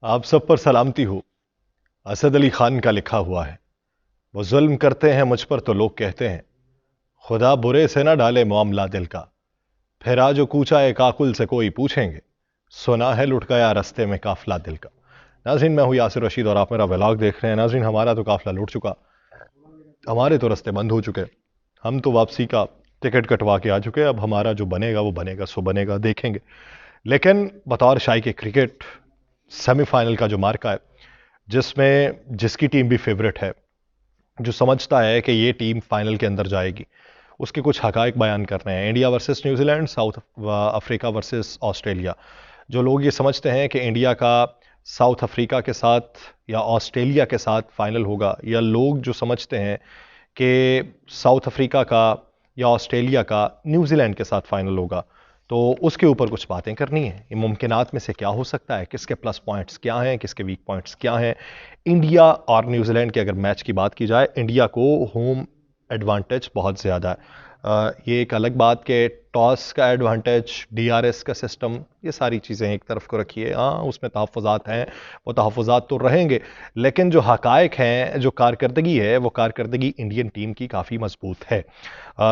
आप सब पर सलामती हो। असद अली खान का लिखा हुआ है, वो जुल्म करते हैं मुझ पर तो लोग कहते हैं, खुदा बुरे से ना डाले मामला दिल का। फिर आज कूचा एक काकुल से कोई पूछेंगे, सुना है लुट गया रास्ते में काफिला दिल का। नाज़रीन, मैं हूं यासिर रशीद और आप मेरा व्लॉग देख रहे हैं। नाज़रीन, हमारा तो काफिला लुट चुका, हमारे तो रास्ते बंद हो चुके। हम तो वापसी का टिकट कटवा के आ चुके। अब हमारा जो बनेगा वो बनेगा, सो बनेगा, देखेंगे। लेकिन बतौर शाही के क्रिकेट सेमीफाइनल का जो मार्का है, जिसमें जिसकी टीम भी फेवरेट है, जो समझता है कि ये टीम फाइनल के अंदर जाएगी, उसके कुछ हकायक बयान कर रहे हैं। India versus New Zealand, south Africa versus Australia. जो लोग ये समझते हैं कि इंडिया का साउथ अफ्रीका के साथ या ऑस्ट्रेलिया के साथ फाइनल होगा, या लोग जो समझते हैं कि साउथ अफ्रीका का या ऑस्ट्रेलिया का न्यूजीलैंड के साथ फाइनल होगा, तो उसके ऊपर कुछ बातें करनी है। ये मुमकिनात में से क्या हो सकता है, किसके प्लस पॉइंट्स क्या हैं, किसके वीक पॉइंट्स क्या हैं। इंडिया और न्यूजीलैंड के अगर मैच की बात की जाए, इंडिया को होम एडवांटेज बहुत ज़्यादा है। ये एक अलग बात कि टॉस का एडवांटेज, डीआरएस का सिस्टम, ये सारी चीज़ें एक तरफ को रखिए। हाँ, उसमें तहफ़्फ़ुज़ात हैं, वो तहफ़्फ़ुज़ात तो रहेंगे, लेकिन जो हकायक हैं, जो कारकर्दगी है, वो कारकर्दगी इंडियन टीम की काफ़ी मजबूत है।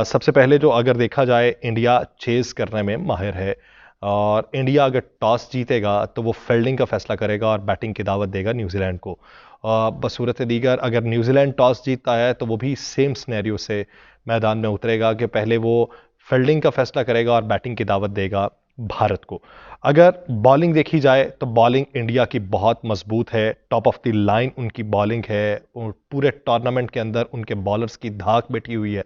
सबसे पहले जो अगर देखा जाए, इंडिया चेज़ करने में माहिर है, और इंडिया अगर टॉस जीतेगा तो वो फील्डिंग का फैसला करेगा और बैटिंग की दावत देगा न्यूजीलैंड को। बसूरत दीगर अगर न्यूजीलैंड टॉस जीतता है तो वो भी सेम सिनेरियो से मैदान में उतरेगा कि पहले वो फील्डिंग का फैसला करेगा और बैटिंग की दावत देगा भारत को। अगर बॉलिंग देखी जाए तो बॉलिंग इंडिया की बहुत मजबूत है, टॉप ऑफ द लाइन उनकी बॉलिंग है, और पूरे टूर्नामेंट के अंदर उनके बॉलर्स की धाक बैठी हुई है,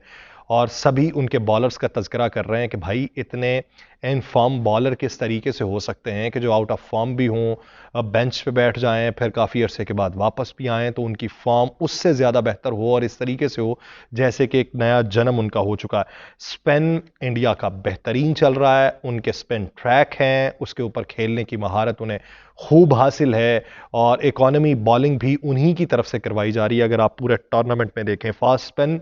और सभी उनके बॉलर्स का तज़किरा कर रहे हैं कि भाई इतने इन फॉर्म बॉलर किस तरीके से हो सकते हैं कि जो आउट ऑफ फॉर्म भी हों, अब बेंच पे बैठ जाएं, फिर काफ़ी अरसे के बाद वापस भी आएँ तो उनकी फॉर्म उससे ज़्यादा बेहतर हो और इस तरीके से हो जैसे कि एक नया जन्म उनका हो चुका है। स्पिन इंडिया का बेहतरीन चल रहा है, उनके स्पिन ट्रैक हैं, उसके ऊपर खेलने की महारत उन्हें खूब हासिल है, और इकोनॉमी बॉलिंग भी उन्हीं की तरफ से करवाई जा रही है। अगर आप पूरे टूर्नामेंट में देखें, फास्ट स्पिन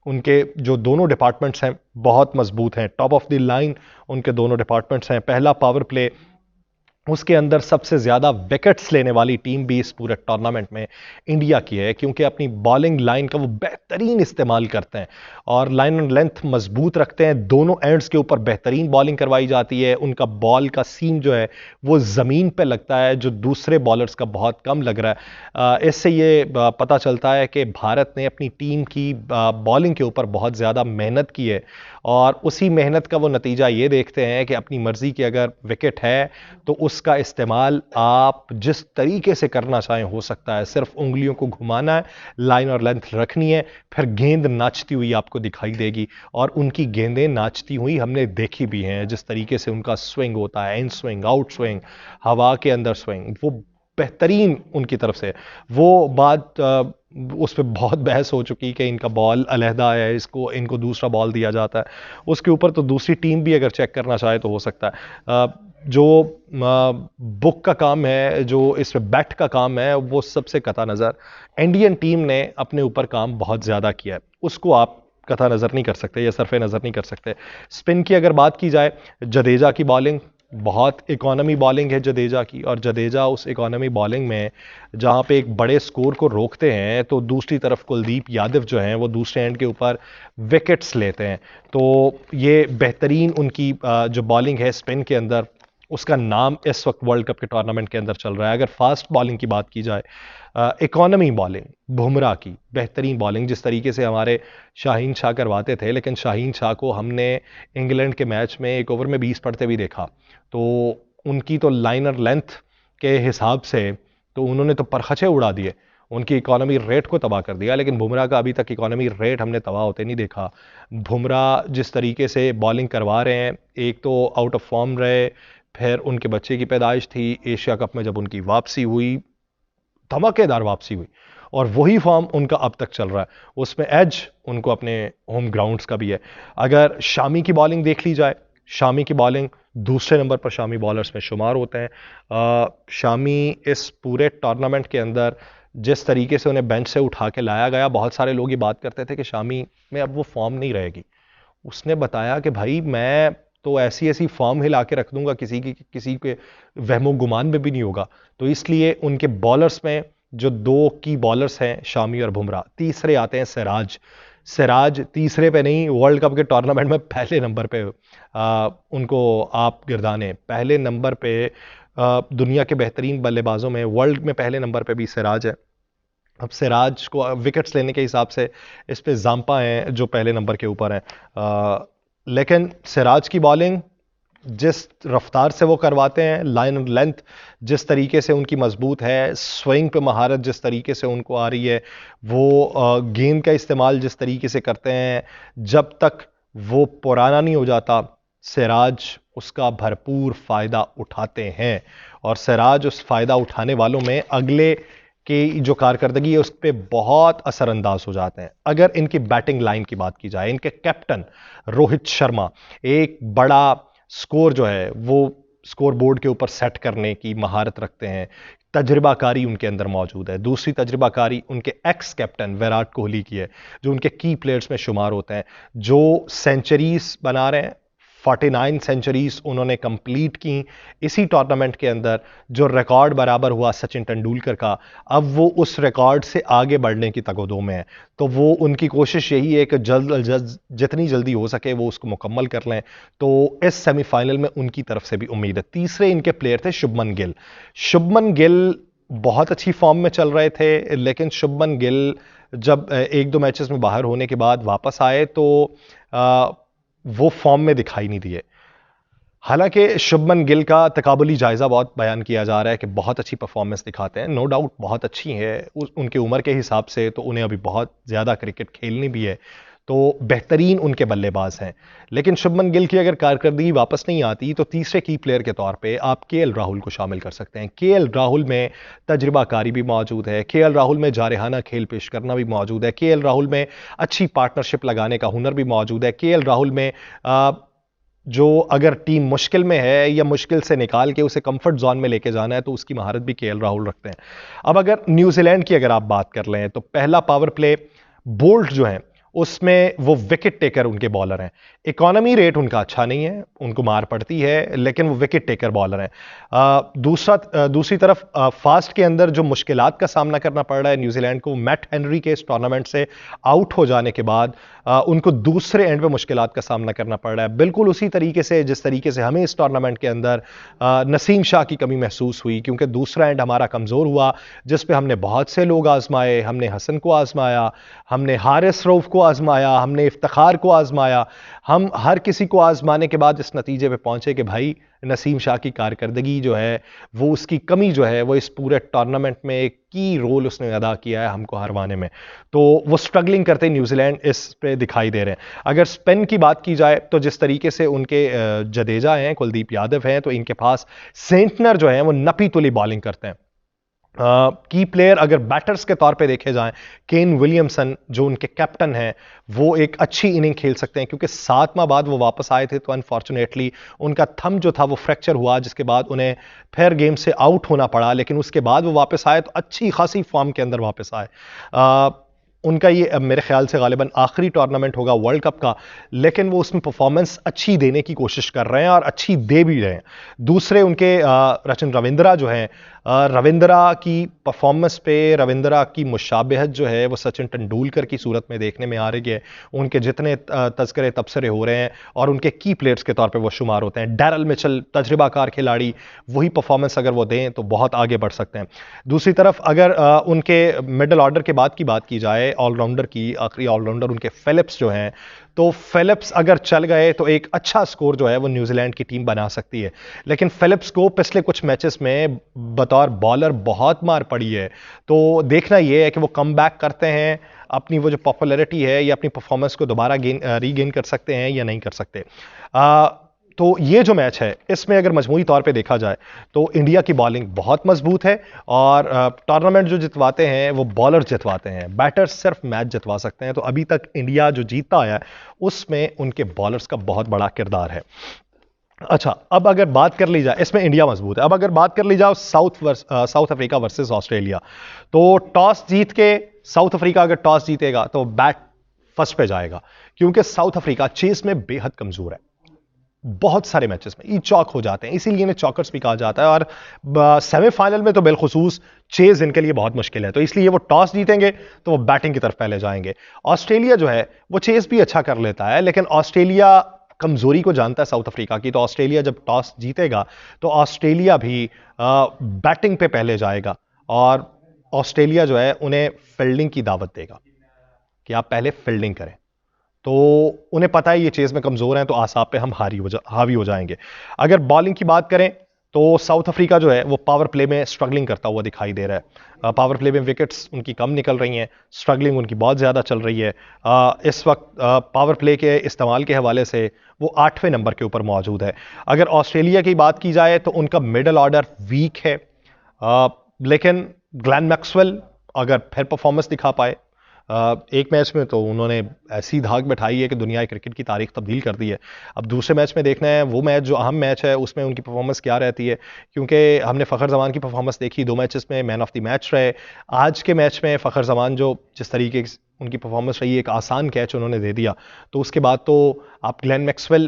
उनके जो दोनों डिपार्टमेंट्स हैं बहुत मजबूत हैं, टॉप ऑफ द लाइन उनके दोनों डिपार्टमेंट्स हैं। पहला पावर प्ले, उसके अंदर सबसे ज़्यादा विकेट्स लेने वाली टीम भी इस पूरे टूर्नामेंट में इंडिया की है, क्योंकि अपनी बॉलिंग लाइन का वो बेहतरीन इस्तेमाल करते हैं और लाइन एंड लेंथ मजबूत रखते हैं। दोनों एंड्स के ऊपर बेहतरीन बॉलिंग करवाई जाती है। उनका बॉल का सीम जो है वो ज़मीन पे लगता है, जो दूसरे बॉलर्स का बहुत कम लग रहा है। इससे ये पता चलता है कि भारत ने अपनी टीम की बॉलिंग के ऊपर बहुत ज़्यादा मेहनत की है, और उसी मेहनत का वो नतीजा ये देखते हैं कि अपनी मर्जी की अगर विकेट है तो उसका इस्तेमाल आप जिस तरीके से करना चाहें हो सकता है। सिर्फ उंगलियों को घुमाना है, लाइन और लेंथ रखनी है, फिर गेंद नाचती हुई आपको दिखाई देगी, और उनकी गेंदें नाचती हुई हमने देखी भी हैं। जिस तरीके से उनका स्विंग होता है, इन स्विंग, आउट स्विंग, हवा के अंदर स्विंग, वो बेहतरीन उनकी तरफ से। वो बात उस पर बहुत बहस हो चुकी कि इनका बॉल अलहदा है, इसको इनको दूसरा बॉल दिया जाता है। उसके ऊपर तो दूसरी टीम भी अगर चेक करना चाहे तो हो सकता है। जो बुक का काम है, जो इस पे बैट का काम है, वो सबसे कता नज़र इंडियन टीम ने अपने ऊपर काम बहुत ज़्यादा किया है, उसको आप कता नज़र नहीं कर सकते या सरफे नज़र नहीं कर सकते। स्पिन की अगर बात की जाए, जडेजा की बॉलिंग बहुत इकोनॉमी बॉलिंग है जडेजा की, और जडेजा उस इकोनॉमी बॉलिंग में जहां पे एक बड़े स्कोर को रोकते हैं, तो दूसरी तरफ कुलदीप यादव जो हैं वो दूसरे एंड के ऊपर विकेट्स लेते हैं। तो ये बेहतरीन उनकी जो बॉलिंग है स्पिन के अंदर, उसका नाम इस वक्त वर्ल्ड कप के टूर्नामेंट के अंदर चल रहा है। अगर फास्ट बॉलिंग की बात की जाए, इकोनॉमी बॉलिंग बुमराह की बेहतरीन बॉलिंग, जिस तरीके से हमारे शाहीन शाह करवाते थे, लेकिन शाहीन शाह को हमने इंग्लैंड के मैच में एक ओवर में 20 पड़ते भी देखा, तो उनकी तो लाइनर लेंथ के हिसाब से तो उन्होंने तो परखचे उड़ा दिए, उनकी इकोनॉमी रेट को तबाह कर दिया। लेकिन बुमराह का अभी तक इकोनॉमी रेट हमने तबाह होते नहीं देखा। बुमराह जिस तरीके से बॉलिंग करवा रहे हैं, एक तो आउट ऑफ फॉर्म रहे, फिर उनके बच्चे की पैदाइश थी, एशिया कप में जब उनकी वापसी हुई, धमाकेदार वापसी हुई, और वही फॉर्म उनका अब तक चल रहा है। उसमें एज उनको अपने होम ग्राउंड्स का भी है। अगर शामी की बॉलिंग देख ली जाए, शामी की बॉलिंग दूसरे नंबर पर शामी बॉलर्स में शुमार होते हैं। शामी इस पूरे टूर्नामेंट के अंदर जिस तरीके से उन्हें बेंच से उठा के लाया गया, बहुत सारे लोग ये बात करते थे कि शामी में अब वो फॉर्म नहीं रहेगी। उसने बताया कि भाई मैं तो ऐसी ऐसी फॉर्म हिला के रख दूंगा किसी के वहमो गुमान में भी नहीं होगा। तो इसलिए उनके बॉलर्स में जो दो की बॉलर्स हैं शामी और बुमराह, तीसरे आते हैं सिराज। सिराज तीसरे पे नहीं, वर्ल्ड कप के टूर्नामेंट में पहले नंबर पे उनको आप गिरदाने, पहले नंबर पे दुनिया के बेहतरीन बल्लेबाजों में वर्ल्ड में पहले नंबर पे भी सिराज है। अब सिराज को विकेट्स लेने के हिसाब से इस पे जाम्पा हैं जो पहले नंबर के ऊपर हैं, लेकिन सिराज की बॉलिंग जिस रफ्तार से वो करवाते हैं, लाइन और लेंथ जिस तरीके से उनकी मजबूत है, स्विंग पे महारत जिस तरीके से उनको आ रही है, वो गेंद का इस्तेमाल जिस तरीके से करते हैं, जब तक वो पुराना नहीं हो जाता सिराज उसका भरपूर फ़ायदा उठाते हैं। और सिराज उस फ़ायदा उठाने वालों में अगले की जो कारकर्दगी है उस पर बहुत असरअंदाज हो जाते हैं। अगर इनकी बैटिंग लाइन की बात की जाए, इनके कैप्टन रोहित शर्मा एक बड़ा स्कोर जो है वो स्कोर बोर्ड के ऊपर सेट करने की महारत रखते हैं, तजर्बाकारी उनके अंदर मौजूद है। दूसरी तजर्बाकारी उनके एक्स कैप्टन विराट कोहली की है, जो उनके की प्लेयर्स में शुमार होते हैं, जो सेंचुरीज बना रहे हैं। 49 सेंचुरीज उन्होंने कंप्लीट की इसी टूर्नामेंट के अंदर, जो रिकॉर्ड बराबर हुआ सचिन तेंदुलकर का। अब वो उस रिकॉर्ड से आगे बढ़ने की तगोदो में है, तो वो उनकी कोशिश यही है कि जितनी जल्दी हो सके वो उसको मुकम्मल कर लें। तो इस सेमीफाइनल में उनकी तरफ से भी उम्मीद है। तीसरे इनके प्लेयर थे शुभमन गिल। शुभमन गिल बहुत अच्छी फॉर्म में चल रहे थे, लेकिन शुभमन गिल जब एक दो मैचेस में बाहर होने के बाद वापस आए तो वो फॉर्म में दिखाई नहीं दिए। हालांकि शुभमन गिल का तकाबुली जायज़ा बहुत बयान किया जा रहा है कि बहुत अच्छी परफॉर्मेंस दिखाते हैं, नो डाउट बहुत अच्छी है उनके उम्र के हिसाब से, तो उन्हें अभी बहुत ज़्यादा क्रिकेट खेलनी भी है, तो बेहतरीन उनके बल्लेबाज हैं। लेकिन शुभमन गिल की अगर कारकर्दगी वापस नहीं आती तो तीसरे की प्लेयर के तौर पे आप केएल राहुल को शामिल कर सकते हैं। केएल राहुल में तजुर्बाकारी भी मौजूद है, केएल राहुल में जारहाना खेल पेश करना भी मौजूद है, केएल राहुल में अच्छी पार्टनरशिप लगाने का हुनर भी मौजूद है। केएल राहुल में जो अगर टीम मुश्किल में है या मुश्किल से निकाल के उसे कंफर्ट जोन में लेके जाना है तो उसकी महारत भी केएल राहुल रखते हैं। अब अगर न्यूजीलैंड की अगर आप बात कर लें तो पहला पावर प्ले बोल्ट जो है उसमें वो विकेट टेकर उनके बॉलर हैं। इकोनॉमी रेट उनका अच्छा नहीं है, उनको मार पड़ती है, लेकिन वो विकेट टेकर बॉलर हैं। दूसरी तरफ फास्ट के अंदर जो मुश्किलात का सामना करना पड़ रहा है न्यूजीलैंड को, मैट हेनरी के इस टूर्नामेंट से आउट हो जाने के बाद उनको दूसरे एंड पे मुश्किलात का सामना करना पड़ रहा है, बिल्कुल उसी तरीके से जिस तरीके से हमें इस टूर्नामेंट के अंदर नसीम शाह की कमी महसूस हुई, क्योंकि दूसरा एंड हमारा कमज़ोर हुआ, जिस पे हमने बहुत से लोग आजमाए। हमने हसन को आजमाया, हमने हारिस रऊफ को आजमाया, हमने इफ्तिखार को आजमाया। हम हर किसी को आजमाने के बाद इस नतीजे पे पहुंचे कि भाई नसीम शाह की कारकर्दगी जो है वो, उसकी कमी जो है वो इस पूरे टूर्नामेंट में एक की रोल उसने अदा किया है हमको हरवाने में। तो वो स्ट्रगलिंग करते न्यूजीलैंड इस पे दिखाई दे रहे हैं। अगर स्पिन की बात की जाए तो जिस तरीके से उनके जडेजा हैं, कुलदीप यादव हैं, तो इनके पास सेंटनर जो है वो नपी तुली बॉलिंग करते हैं। की प्लेयर अगर बैटर्स के तौर पे देखे जाएं, केन विलियमसन जो उनके कैप्टन हैं वो एक अच्छी इनिंग खेल सकते हैं, क्योंकि 7 माह बाद वो वापस आए थे तो अनफॉर्चुनेटली उनका थंब जो था वो फ्रैक्चर हुआ, जिसके बाद उन्हें फिर गेम से आउट होना पड़ा। लेकिन उसके बाद वो वापस आए तो अच्छी खासी फॉर्म के अंदर वापस आए। उनका ये मेरे ख्याल से गालिबन आखिरी टूर्नामेंट होगा वर्ल्ड कप का, लेकिन वो उसमें परफॉर्मेंस अच्छी देने की कोशिश कर रहे हैं और अच्छी दे भी रहे हैं। दूसरे उनके रचिन रविंद्रा जो हैं, रविंद्रा की परफॉर्मेंस पे रविंद्रा की मुशाबहत जो है वो सचिन तेंदुलकर की सूरत में देखने में आ रही है। उनके जितने तस्करे तबसरे हो रहे हैं और उनके की प्लेयर्स के तौर पे वो शुमार होते हैं। डैरल मिचेल तजर्बाकार खिलाड़ी, वही परफॉर्मेंस अगर वो दें तो बहुत आगे बढ़ सकते हैं। दूसरी तरफ अगर उनके मिडल ऑर्डर के बाद की बात की जाए, ऑलराउंडर की, आखिरी ऑलराउंडर उनके फिलिप्स जो हैं, तो फिलिप्स अगर चल गए तो एक अच्छा स्कोर जो है वो न्यूजीलैंड की टीम बना सकती है। लेकिन फिलिप्स को पिछले कुछ मैचेस में बतौर बॉलर बहुत मार पड़ी है, तो देखना यह है कि वो कम बैक करते हैं, अपनी वो जो पॉपुलैरिटी है या अपनी परफॉर्मेंस को दोबारा रीगेन कर सकते हैं या नहीं कर सकते। तो ये जो मैच है इसमें अगर मजमूई तौर पे देखा जाए तो इंडिया की बॉलिंग बहुत मजबूत है और टूर्नामेंट जो जितवाते हैं वो बॉलर जितवाते हैं, बैटर्स सिर्फ मैच जितवा सकते हैं। तो अभी तक इंडिया जो जीतता आया है उसमें उनके बॉलर्स का बहुत बड़ा किरदार है। अच्छा, अब अगर बात कर ली जाए, इसमें इंडिया मजबूत है। अब अगर बात कर ली जाए साउथ अफ्रीका वर्सेस ऑस्ट्रेलिया, तो टॉस जीत के साउथ अफ्रीका अगर टॉस जीतेगा तो बैट फर्स्ट पे जाएगा, क्योंकि साउथ अफ्रीका चेस में बेहद कमजोर है। बहुत सारे मैचेस में ई चौक हो जाते हैं, इसीलिए इन्हें चौकर्स भी कहा जाता है। और सेमीफाइनल में तो बिलखुसूस चेज इनके लिए बहुत मुश्किल है, तो इसलिए वो टॉस जीतेंगे तो वो बैटिंग की तरफ पहले जाएंगे। ऑस्ट्रेलिया जो है वो चेज भी अच्छा कर लेता है, लेकिन ऑस्ट्रेलिया कमजोरी को जानता है साउथ अफ्रीका की, तो ऑस्ट्रेलिया जब टॉस जीतेगा तो ऑस्ट्रेलिया भी बैटिंग पे पहले जाएगा और ऑस्ट्रेलिया जो है उन्हें फील्डिंग की दावत देगा कि आप पहले फील्डिंग करें। तो उन्हें पता है ये चेज में कमजोर हैं, तो आसाब पे हम हावी हो जाएंगे। अगर बॉलिंग की बात करें तो साउथ अफ्रीका जो है वो पावर प्ले में स्ट्रगलिंग करता हुआ दिखाई दे रहा है। पावर प्ले में विकेट्स उनकी कम निकल रही हैं, स्ट्रगलिंग उनकी बहुत ज़्यादा चल रही है। इस वक्त पावर प्ले के इस्तेमाल के हवाले से वो 8वें नंबर के ऊपर मौजूद है। अगर ऑस्ट्रेलिया की बात की जाए तो उनका मिडल ऑर्डर वीक है, लेकिन ग्लेन मैक्सवेल अगर फिर परफॉर्मेंस दिखा पाए, एक मैच में तो उन्होंने ऐसी धाक बैठाई है कि दुनिया क्रिकेट की तारीख तब्दील कर दी है। अब दूसरे मैच में देखना है वो मैच जो अहम मैच है उसमें उनकी परफॉर्मेंस क्या रहती है, क्योंकि हमने फ़खर जमान की परफॉर्मेंस देखी, 2 मैचेस में मैन ऑफ द मैच रहे। आज के मैच में फ़खर जमान जो जिस तरीके की उनकी परफॉर्मेंस रही, एक आसान कैच उन्होंने दे दिया, तो उसके बाद तो आप ग्लेन मैक्सवेल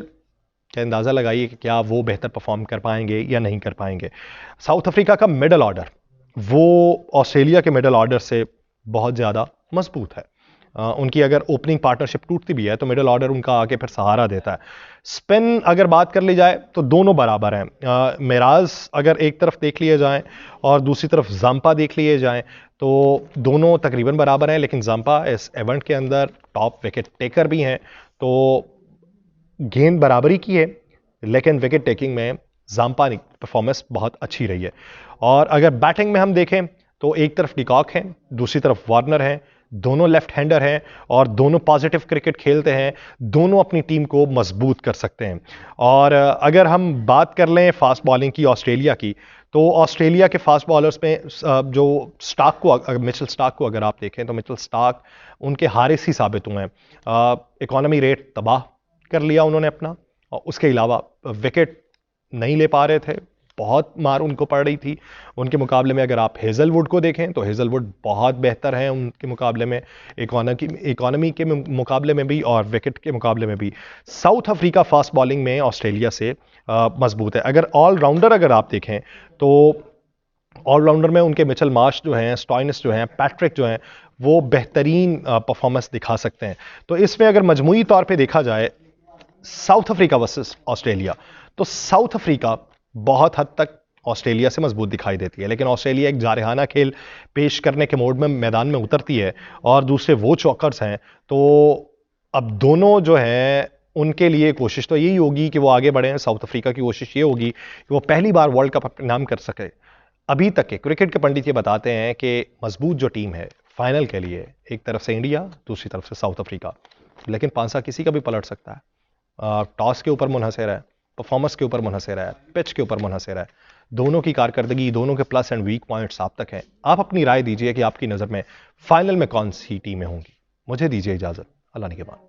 का अंदाज़ा लगाइए कि क्या वो बेहतर परफॉर्म कर पाएंगे या नहीं कर पाएंगे। साउथ अफ्रीका का मिडल ऑर्डर वो ऑस्ट्रेलिया के मिडल ऑर्डर से बहुत ज़्यादा मजबूत है। उनकी अगर ओपनिंग पार्टनरशिप टूटती भी है तो मिडल ऑर्डर उनका आके फिर सहारा देता है। स्पिन अगर बात कर ली जाए तो दोनों बराबर हैं। मिराज अगर एक तरफ देख लिए जाएं और दूसरी तरफ जाम्पा देख लिए जाएं तो दोनों तकरीबन बराबर हैं, लेकिन जाम्पा इस इवेंट के अंदर टॉप विकेट टेकर भी हैं, तो गेंद बराबरी की है, लेकिन विकेट टेकिंग में जाम्पा की परफॉर्मेंस बहुत अच्छी रही है। और अगर बैटिंग में हम देखें तो एक तरफ डिकॉक हैं, दूसरी तरफ वार्नर हैं, दोनों लेफ्ट हैंडर हैं और दोनों पॉजिटिव क्रिकेट खेलते हैं, दोनों अपनी टीम को मजबूत कर सकते हैं। और अगर हम बात कर लें फास्ट बॉलिंग की ऑस्ट्रेलिया की, तो ऑस्ट्रेलिया के फास्ट बॉलर्स में जो स्टार्क को, मिचेल स्टार्क को अगर आप देखें तो मिचेल स्टार्क उनके हारिस ही साबित हुए हैं। इकोनॉमी रेट तबाह कर लिया उन्होंने अपना, और उसके अलावा विकेट नहीं ले पा रहे थे, बहुत मार उनको पड़ रही थी। उनके मुकाबले में अगर आप हेजलवुड को देखें तो हेजलवुड बहुत बेहतर हैं उनके मुकाबले में, इकोनॉमी के मुकाबले में भी और विकेट के मुकाबले में भी। साउथ अफ्रीका फास्ट बॉलिंग में ऑस्ट्रेलिया से मजबूत है। अगर ऑलराउंडर अगर आप देखें तो ऑलराउंडर में उनके मिचेल मार्श जो हैं, स्टॉइनिस जो हैं, पैट्रिक जो हैं, वो बेहतरीन परफॉर्मेंस दिखा सकते हैं। तो इसमें अगर मजमूई तौर पर देखा जाए साउथ अफ्रीका वर्सेस ऑस्ट्रेलिया, तो साउथ अफ्रीका बहुत हद तक ऑस्ट्रेलिया से मजबूत दिखाई देती है, लेकिन ऑस्ट्रेलिया एक जारहाना खेल पेश करने के मोड में मैदान में उतरती है और दूसरे वो चौकर्स हैं। तो अब दोनों जो हैं उनके लिए कोशिश तो यही होगी कि वो आगे बढ़े। साउथ अफ्रीका की कोशिश ये होगी कि वो पहली बार वर्ल्ड कप अपने नाम कर सके। अभी तक के क्रिकेट के पंडित ये बताते हैं कि मजबूत जो टीम है फाइनल के लिए, एक तरफ से इंडिया, दूसरी तरफ से साउथ अफ्रीका, लेकिन पांसा किसी का भी पलट सकता है। टॉस के ऊपर मुनहसर है, परफॉर्मेंस के ऊपर मुनहसर है, पिच के ऊपर मुनहसर है। दोनों की कारकर्दगी, दोनों के प्लस एंड वीक पॉइंट्स आप तक हैं। आप अपनी राय दीजिए कि आपकी नज़र में फाइनल में कौन सी टीमें होंगी। मुझे दीजिए इजाज़त, अल्लाह निगहबान।